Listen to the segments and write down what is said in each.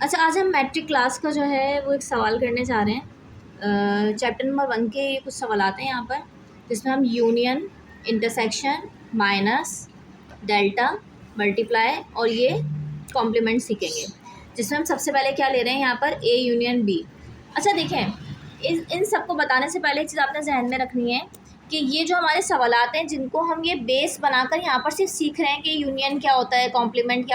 अच्छा, आज हम मैट्रिक क्लास का जो है वो एक सवाल करने जा रहे हैं। चैप्टर नंबर 1 के कुछ सवाल आते हैं यहाँ पर, जिसमें हम union, intersection, minus, delta, multiply और ये कॉम्प्लीमेंट सीखेंगे। जिसमें हम सबसे पहले क्या ले रहे हैं यहाँ पर, ए यूनियन बी। अच्छा देखें, इन सबको बताने से पहले एक चीज़ आपने जहन में रखनी है कि ये जो हमारे सवालात हैं, जिनको हम ये बेस बनाकर यहाँ पर सिर्फ सीख रहे हैं कि यूनियन क्या होता है, कॉम्प्लीमेंट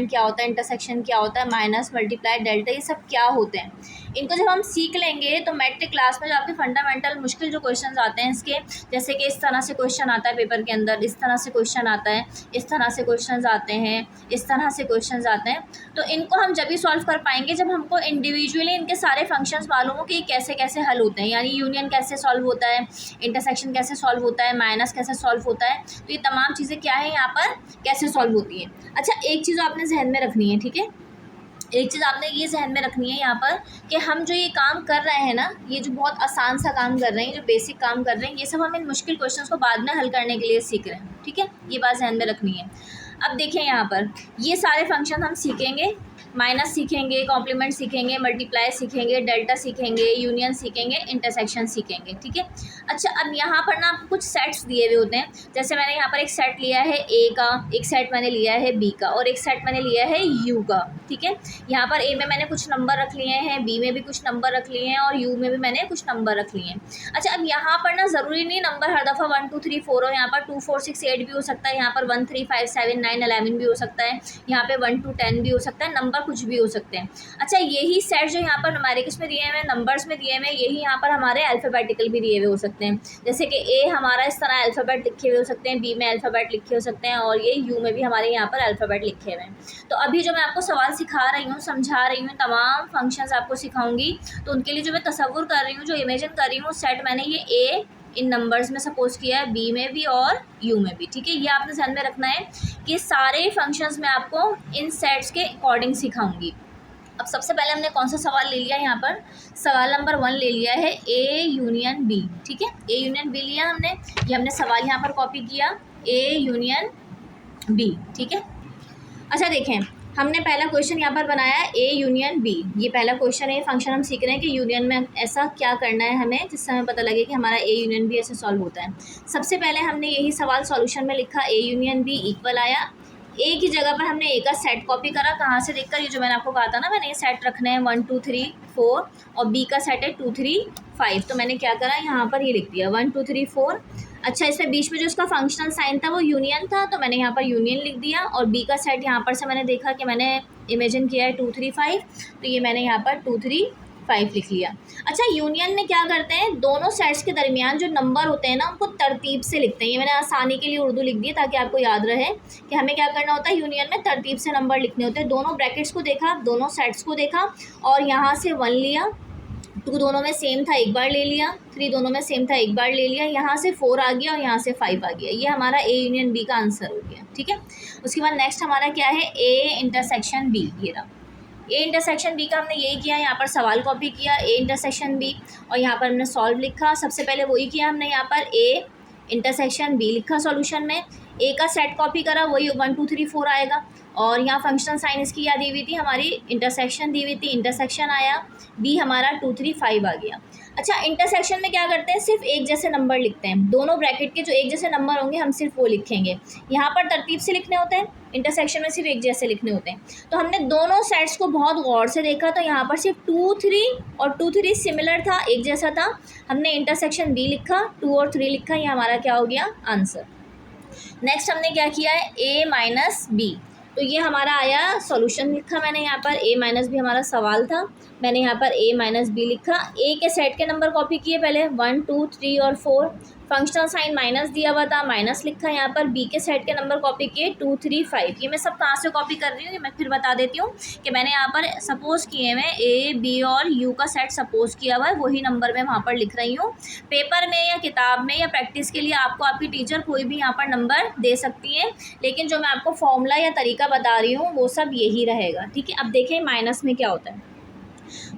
क्या होता है, इंटरसेक्शन क्या होता है, माइनस, मल्टीप्लाई, डेल्टा, ये सब क्या होते हैं। इनको जब हम सीख लेंगे तो मैट्रिक क्लास में जो आपके फंडामेंटल मुश्किल जो क्वेश्चन आते हैं इसके, जैसे कि इस तरह से क्वेश्चन आता है पेपर के अंदर, इस तरह से क्वेश्चन आता है, इस तरह से क्वेश्चन आते हैं, इस तरह से क्वेश्चन आते हैं, तो इनको हम जब भी सॉल्व कर पाएंगे जब हमको इंडिविजुअली इनके सारे फंक्शंस मालूम हो कि कैसे कैसे हल होते हैं। यानी यूनियन कैसे सॉल्व होता है, इंटरसेक्शन कैसे सॉल्व होता है, माइनस कैसे सॉल्व होता है, तो ये तमाम चीज़ें क्या है यहाँ पर कैसे सॉल्व होती हैं। अच्छा, एक चीज़ आपने जहन में रखनी है, ठीक है, एक चीज़ आपने ये जहन में रखनी है यहाँ पर कि हम जो ये काम कर रहे हैं ना, ये जो बहुत आसान सा काम कर रहे हैं, जो बेसिक काम कर रहे हैं, ये सब हम इन मुश्किल क्वेश्चंस को बाद में हल करने के लिए सीख रहे हैं, ठीक है, ये बात जहन में रखनी है। अब देखिए यहाँ पर ये सारे फंक्शन हम सीखेंगे, माइनस सीखेंगे, कॉम्प्लीमेंट सीखेंगे, मल्टीप्लाई सीखेंगे, डेल्टा सीखेंगे, यूनियन सीखेंगे, इंटरसेक्शन सीखेंगे, ठीक है। अच्छा, अब यहाँ पर ना आपको कुछ सेट्स दिए हुए होते हैं। जैसे मैंने यहाँ पर एक सेट लिया है ए का, एक सेट मैंने लिया है बी का और एक सेट मैंने लिया है यू का, ठीक है। यहाँ पर ए में मैंने कुछ नंबर रख लिए हैं, बी में भी कुछ नंबर रख लिए हैं और यू में भी मैंने कुछ नंबर रख लिए हैं। अच्छा, अब यहाँ पर ना ज़रूरी नहीं नंबर हर दफ़ा 1 2 3 4 हो, यहाँ पर 2 4 6 8 भी हो सकता है, यहाँ पर 1 3 5 7 9 11 भी हो सकता है, यहाँ पे 1 2 10 भी हो सकता है, नंबर कुछ भी हो सकते हैं। अच्छा, यही सेट जो यहाँ पर न्यूमेरिकल्स में दिए हुए हैं, नंबर्स में दिए हुए हैं, यही यहाँ पर हमारे अल्फ़ाबेटिकल भी दिए हुए हो सकते हैं। जैसे कि ए हमारा इस तरह अल्फ़ाबेट लिखे हुए हो सकते हैं, बी में अल्फ़ाबेट लिखे हो सकते हैं और ये यू में भी हमारे यहाँ पर अल्फ़ाबेट लिखे हुए हैं। तो अभी जो मैं आपको सवाल सिखा रही हूँ, समझा रही हूँ, तमाम फंक्शंस आपको सिखाऊंगी, तो उनके लिए जो मैं तसव्वुर कर रही हूँ, जो इमेजिन कर रही हूँ, सेट मैंने ये ए इन नंबर्स में सपोज किया है, बी में भी और यू में भी, ठीक है। ये आपने ध्यान में रखना है कि सारे फंक्शंस में आपको इन सेट्स के अकॉर्डिंग सिखाऊंगी। अब सबसे पहले हमने कौन सा सवाल ले लिया, यहाँ पर सवाल नंबर 1 ले लिया है, ए यूनियन बी, ठीक है। ए यूनियन बी लिया हमने, ये हमने सवाल यहाँ पर कॉपी किया, ए यूनियन बी, ठीक है। अच्छा देखें, हमने पहला क्वेश्चन यहाँ पर बनाया है ए यूनियन बी, ये पहला क्वेश्चन है। फंक्शन हम सीख रहे हैं कि यूनियन में ऐसा क्या करना है हमें जिससे हमें पता लगे कि हमारा ए यूनियन बी ऐसे सॉल्व होता है। सबसे पहले हमने यही सवाल सॉल्यूशन में लिखा, ए यूनियन बी इक्वल आया, ए की जगह पर हमने ए का सेट कॉपी करा, कहाँ से देखकर, ये जो मैंने आपको कहा था ना, मैंने ये सेट रखना है 1 2 3 4 और बी का सेट है 2 3 5, तो मैंने क्या करा, यहाँ पर ये लिख दिया 1 2 3 4। अच्छा, इसमें बीच में जो इसका फंक्शनल साइन था वो यूनियन था, तो मैंने यहाँ पर यूनियन लिख दिया और बी का सेट यहाँ पर से मैंने देखा कि मैंने इमेजिन किया है 2 3 5, तो ये मैंने यहाँ पर 2 3 5 लिख लिया। अच्छा, यूनियन में क्या करते हैं, दोनों सेट्स के दरमियान जो नंबर होते हैं ना उनको तरतीब से लिखते हैं। ये मैंने आसानी के लिए उर्दू लिख दी ताकि आपको याद रहे कि हमें क्या करना होता है, यूनियन में तरतीब से नंबर लिखने होते हैं। दोनों ब्रैकेट्स को देखा, दोनों सेट्स को देखा और यहाँ से 1 लिया, 2 दोनों में सेम था एक बार ले लिया, 3 दोनों में सेम था एक बार ले लिया, यहाँ से 4 आ गया और यहाँ से 5 आ गया, ये हमारा ए यूनियन बी का आंसर हो गया, ठीक है। उसके बाद नेक्स्ट हमारा क्या है, ए इंटरसेक्शन बी, ये रहा ए इंटरसेक्शन बी का हमने यही किया, यहाँ पर सवाल कॉपी किया ए इंटरसेक्शन बी और यहाँ पर हमने सॉल्व लिखा। सबसे पहले वही किया हमने, यहाँ पर ए इंटरसेक्शन बी लिखा सॉल्यूशन में, ए का सेट कॉपी करा, वही 1 2 3 4 आएगा और यहाँ फंक्शनल साइन इसकी क्या दी हुई थी, हमारी इंटरसेक्शन दी हुई थी, इंटरसेक्शन आया, बी हमारा 2 3 5 आ गया। अच्छा, इंटरसेक्शन में क्या करते हैं, सिर्फ एक जैसे नंबर लिखते हैं, दोनों ब्रैकेट के जो एक जैसे नंबर होंगे हम सिर्फ वो लिखेंगे। यहाँ पर तरतीब से लिखने होते हैं, इंटरसेक्शन में सिर्फ एक जैसे लिखने होते हैं। तो हमने दोनों सेट्स को बहुत गौर से देखा, तो यहाँ पर सिर्फ 2 3 और 2 3 सिमिलर था, एक जैसा था, हमने इंटरसेक्शन बी लिखा, 2 और 3 लिखा, ये हमारा क्या हो गया, आंसर। नेक्स्ट हमने क्या किया है, ए माइनस बी, तो ये हमारा आया सॉल्यूशन लिखा मैंने यहाँ पर, ए माइनस बी हमारा सवाल था, मैंने यहाँ पर ए माइनस बी लिखा। ए के सेट के नंबर कॉपी किए पहले 1 2 3 और 4, फंक्शनल साइन माइनस दिया हुआ था, माइनस लिखा। यहाँ पर बी के सेट के नंबर कॉपी किए 2 3 5, ये मैं सब कहाँ से कॉपी कर रही हूँ, ये मैं फिर बता देती हूँ कि मैंने यहाँ पर सपोज़ किए हुए ए बी और यू का सेट सपोज़ किया हुआ है, वही नंबर मैं वहाँ पर लिख रही हूँ। पेपर में या किताब में या प्रैक्टिस के लिए आपको आपकी टीचर कोई भी यहाँ पर नंबर दे सकती है, लेकिन जो मैं आपको फॉर्मूला या तरीका बता रही हूँ वो सब यही रहेगा, ठीक है। अब देखें माइनस में क्या होता है,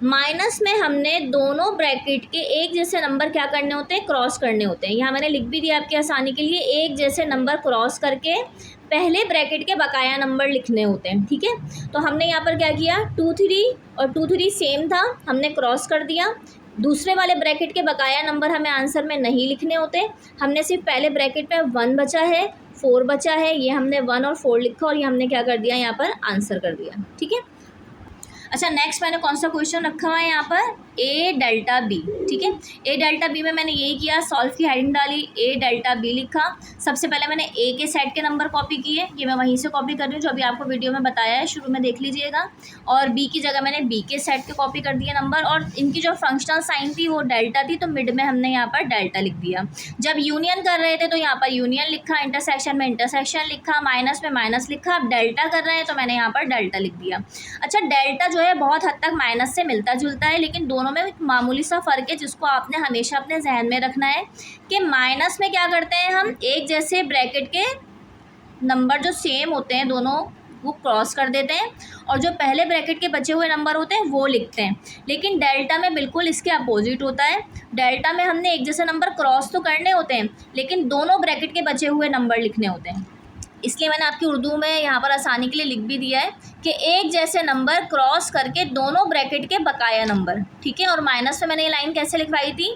माइनस में हमने दोनों ब्रैकेट के एक जैसे नंबर क्या करने होते हैं, क्रॉस करने होते हैं। यहाँ मैंने लिख भी दिया आपकी आसानी के लिए, एक जैसे नंबर क्रॉस करके पहले ब्रैकेट के बकाया नंबर लिखने होते हैं, ठीक है। तो हमने यहाँ पर क्या किया, 2 3 और 2 3 सेम था, हमने क्रॉस कर दिया। दूसरे वाले ब्रैकेट के बकाया नंबर हमें आंसर में नहीं लिखने होते, हमने सिर्फ पहले ब्रैकेट में 1 बचा है, 4 बचा है, ये हमने 1 और 4 लिखा और ये हमने क्या कर दिया, यहाँ पर आंसर कर दिया, ठीक है। अच्छा, नेक्स्ट मैंने कौन सा क्वेश्चन रखा हुआ है यहाँ पर, ए डेल्टा बी, ठीक है। ए डेल्टा बी में मैंने यही किया, सॉल्व की हेडिंग डाली, ए डेल्टा बी लिखा। सबसे पहले मैंने ए के सेट के नंबर कॉपी किए, ये मैं वहीं से कॉपी कर रही हूँ जो अभी आपको वीडियो में बताया है, शुरू में देख लीजिएगा। और बी की जगह मैंने बी के सेट के कॉपी कर दिए नंबर, और इनकी जो फंक्शनल साइन थी वो डेल्टा थी, तो मिड में हमने यहाँ पर डेल्टा लिख दिया। जब यूनियन कर रहे थे तो यहाँ पर यूनियन लिखा, इंटरसेक्शन में इंटरसेक्शन लिखा, माइनस में माइनस लिखा। अब डेल्टा कर रहे हैं तो मैंने यहाँ पर डेल्टा लिख दिया। अच्छा, डेल्टा जो है बहुत हद तक माइनस से मिलता जुलता है, लेकिन दोनों में एक मामूली सा फ़र्क है जिसको आपने हमेशा अपने जहन में रखना है कि माइनस में क्या करते हैं हम, एक जैसे ब्रैकेट के नंबर जो सेम होते हैं दोनों वो क्रॉस कर देते हैं, और जो पहले ब्रैकेट के बचे हुए नंबर होते हैं वो लिखते हैं। लेकिन डेल्टा में बिल्कुल इसके अपोजिट होता है। डेल्टा में हमने एक जैसे नंबर क्रॉस तो करने होते हैं, लेकिन दोनों ब्रैकेट के बचे हुए नंबर लिखने होते हैं। इसलिए मैंने आपकी उर्दू में यहाँ पर आसानी के लिए लिख भी दिया है कि एक जैसे नंबर क्रॉस करके दोनों ब्रैकेट के बकाया नंबर, ठीक है। और माइनस में मैंने ये लाइन कैसे लिखवाई थी,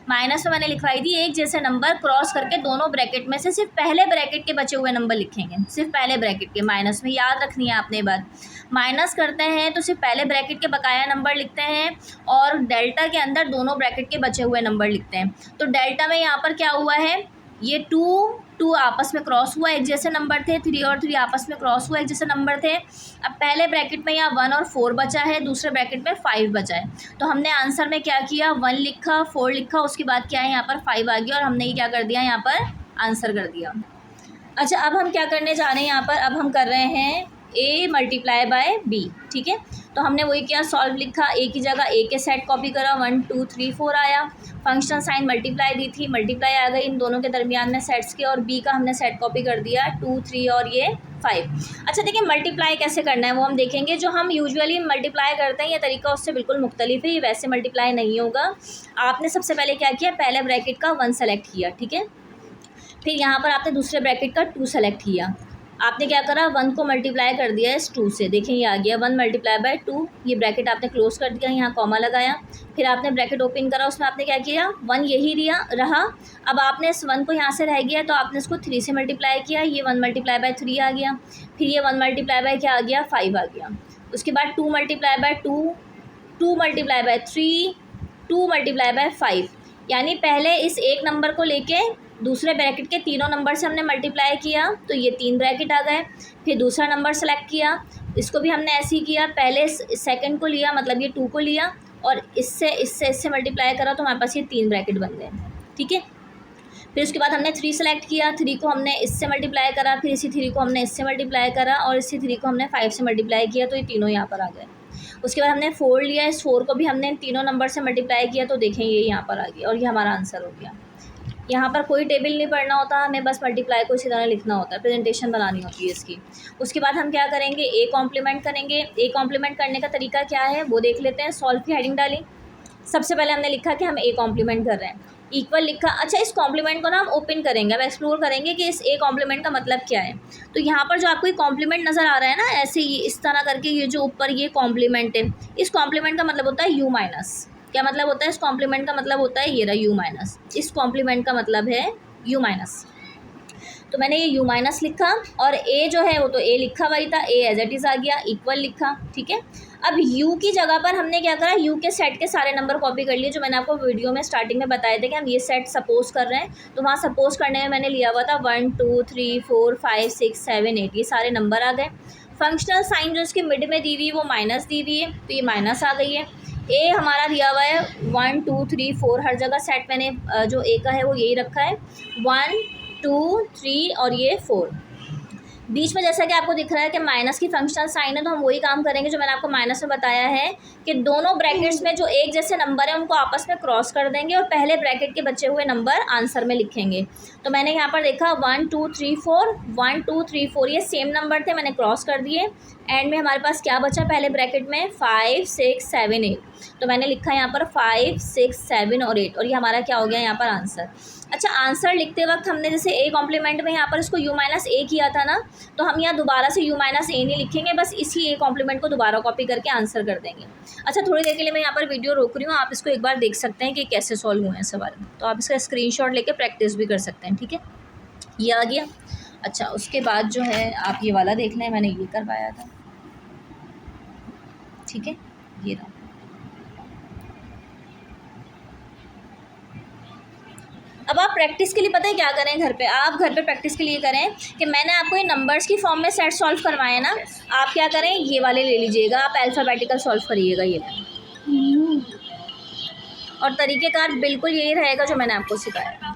माइनस में मैंने लिखवाई थी एक जैसे नंबर क्रॉस करके दोनों ब्रैकेट में से सिर्फ पहले ब्रैकेट के बचे हुए नंबर लिखेंगे, सिर्फ पहले ब्रैकेट के। माइनस में याद रखनी है आपने बात, माइनस करते हैं तो सिर्फ पहले ब्रैकेट के बकाया नंबर लिखते हैं, और डेल्टा के अंदर दोनों ब्रैकेट के बचे हुए नंबर लिखते हैं। तो डेल्टा में यहाँ पर क्या हुआ है, ये 2 आपस में क्रॉस हुआ, एक जैसे नंबर थे, 3 और 3 आपस में क्रॉस हुआ, एक जैसे नंबर थे। अब पहले ब्रैकेट में यहाँ 1 और 4 बचा है, दूसरे ब्रैकेट में 5 बचा है। तो हमने आंसर में क्या किया, 1 लिखा, 4 लिखा, उसके बाद क्या है यहाँ पर 5 आ गया, और हमने ये क्या कर दिया, यहाँ पर आंसर कर दिया। अच्छा, अब हम क्या करने जा रहे हैं यहाँ पर, अब हम कर रहे हैं a मल्टीप्लाई बाय b, ठीक है। तो हमने वही किया, सॉल्व लिखा, a की जगह a के सेट कॉपी करा, 1 2 3 4 आया, फंक्शनल साइन मल्टीप्लाई दी थी, मल्टीप्लाई आ गई इन दोनों के दरमियान में सेट्स के, और b का हमने सेट कॉपी कर दिया 2 3 और ये 5। अच्छा देखिए, मल्टीप्लाई कैसे करना है वो हम देखेंगे। जो हम यूजुअली मल्टीप्लाई करते हैं ये तरीका उससे बिल्कुल मुख्तलिफ है, ये वैसे मल्टीप्लाई नहीं होगा। आपने सबसे पहले क्या किया, पहले ब्रैकेट का 1 सेलेक्ट किया, ठीक है। फिर यहाँ पर आपने दूसरे ब्रैकेट का 2 सेलेक्ट किया, आपने क्या करा, 1 को मल्टीप्लाई कर दिया इस 2 से, देखें ये आ गया 1 मल्टीप्लाई बाय 2, ये ब्रैकेट आपने क्लोज कर दिया, यहाँ कॉमा लगाया। फिर आपने ब्रैकेट ओपन करा, उसमें आपने क्या किया, 1 यही रहा। अब आपने इस 1 को यहाँ से रह गया तो आपने इसको 3 से मल्टीप्लाई किया, ये 1 मल्टीप्लाई बाय 3 आ गया। फिर ये 1 मल्टीप्लाई बाय क्या आ गया, 5 आ गया। उसके बाद 2 multiply by 2, 2 multiply by 3, 2 multiply by 5, यानी पहले इस एक नंबर को लेके दूसरे ब्रैकेट के तीनों नंबर से हमने मल्टीप्लाई किया तो ये 3 ब्रैकेट आ गए। फिर दूसरा नंबर सेलेक्ट किया, इसको भी हमने ऐसे ही किया, पहले सेकंड को लिया, मतलब ये 2 को लिया, और इससे मल्टीप्लाई करा तो हमारे पास ये 3 ब्रैकेट बन गए, ठीक है। फिर उसके बाद हमने 3 सेलेक्ट किया, 3 को हमने इससे मल्टीप्लाई करा, फिर इसी 3 को हमने इससे मल्टीप्लाई करा, और इसी 3 को हमने 5 से मल्टीप्लाई किया, तो ये तीनों यहाँ पर आ गए। उसके बाद हमने 4 लिया, इस 4 को भी हमने तीनों नंबर से मल्टीप्लाई किया, तो देखें ये यहाँ पर आ गया, और ये हमारा आंसर हो गया। यहाँ पर कोई टेबल नहीं पढ़ना होता, हमें बस मल्टीप्लाई को इसी तरह लिखना होता है, प्रेजेंटेशन बनानी होती है इसकी। उसके बाद हम क्या करेंगे, ए कॉम्प्लीमेंट करेंगे। ए कॉम्प्लीमेंट करने का तरीका क्या है वो देख लेते हैं। सॉल्व की हेडिंग डाली, सबसे पहले हमने लिखा कि हम ए कॉम्प्लीमेंट कर रहे हैं, इक्वल लिखा। अच्छा, इस कॉम्प्लीमेंट को ना हम ओपन करेंगे, अब एक्सप्लोर करेंगे कि इस ए कॉम्प्लीमेंट का मतलब क्या है। तो यहाँ पर जो आपको कॉम्प्लीमेंट नज़र आ रहा है ना, ऐसे ही इस तरह करके, ये जो ऊपर ये कॉम्प्लीमेंट है, इस कॉम्प्लीमेंट का मतलब होता है यू माइनस। क्या मतलब होता है इस कॉम्प्लीमेंट का, मतलब होता है ये रहा यू माइनस, इस कॉम्प्लीमेंट का मतलब है यू माइनस। तो मैंने ये यू माइनस लिखा, और ए जो है वो तो ए लिखा वही था, ए एज इट इज़ आ गया, इक्वल लिखा, ठीक है। अब यू की जगह पर हमने क्या करा, यू के सेट के सारे नंबर कॉपी कर लिए, जो मैंने आपको वीडियो में स्टार्टिंग में बताए थे कि हम ये सेट सपोज कर रहे हैं। तो वहाँ सपोज करने में मैंने लिया हुआ था 1 2 3 4 5 6 7 8, ये सारे नंबर आ गए। फंक्शनल साइन जो इसके मिड में दी हुई है वो माइनस दी हुई है, तो ये माइनस आ गई है। ए हमारा दिया हुआ है 1 2 3 4, हर जगह सेट मैंने जो ए का है वो यही रखा है, 1 2 3 और ये 4। बीच में जैसा कि आपको दिख रहा है कि माइनस की फंक्शनल साइन है, तो हम वही काम करेंगे जो मैंने आपको माइनस में बताया है कि दोनों ब्रैकेट्स में जो एक जैसे नंबर है उनको आपस में क्रॉस कर देंगे, और पहले ब्रैकेट के बचे हुए नंबर आंसर में लिखेंगे। तो मैंने यहाँ पर देखा 1 2 3 4, 1 2 3 4, ये सेम नंबर थे, मैंने क्रॉस कर दिए। एंड में हमारे पास क्या बचा पहले ब्रैकेट में, 5 6 7 8, तो मैंने लिखा यहाँ पर 5 6 7 और 8, और ये हमारा क्या हो गया यहाँ पर आंसर। अच्छा, आंसर लिखते वक्त हमने जैसे ए कॉम्प्लीमेंट में यहाँ पर इसको u माइनस ए किया था ना, तो हम यहाँ दोबारा से u माइनस ए नहीं लिखेंगे, बस इसी ए कॉम्प्लीमेंट को दोबारा कॉपी करके आंसर कर देंगे। अच्छा, थोड़ी देर के लिए मैं यहाँ पर वीडियो रोक रही हूँ, आप इसको एक बार देख सकते हैं कि कैसे सॉल्व हुए हैं सवाल। तो आप इसका स्क्रीनशॉट लेके प्रैक्टिस भी कर सकते हैं, ठीक है। ये आ गया। अच्छा, उसके बाद जो है आप ये वाला देख लें, मैंने ये करवाया था, ठीक है, ये रहा। अब आप प्रैक्टिस के लिए पता है क्या करें, घर पे आप घर पे प्रैक्टिस के लिए करें कि मैंने आपको ये नंबर्स की फॉर्म में सेट सॉल्व करवाए ना, आप क्या करें, ये वाले ले लीजिएगा, आप अल्फ़ाबेटिकल सॉल्व करिएगा ये वाले। और तरीक़ेकार बिल्कुल यही रहेगा जो मैंने आपको सिखाया।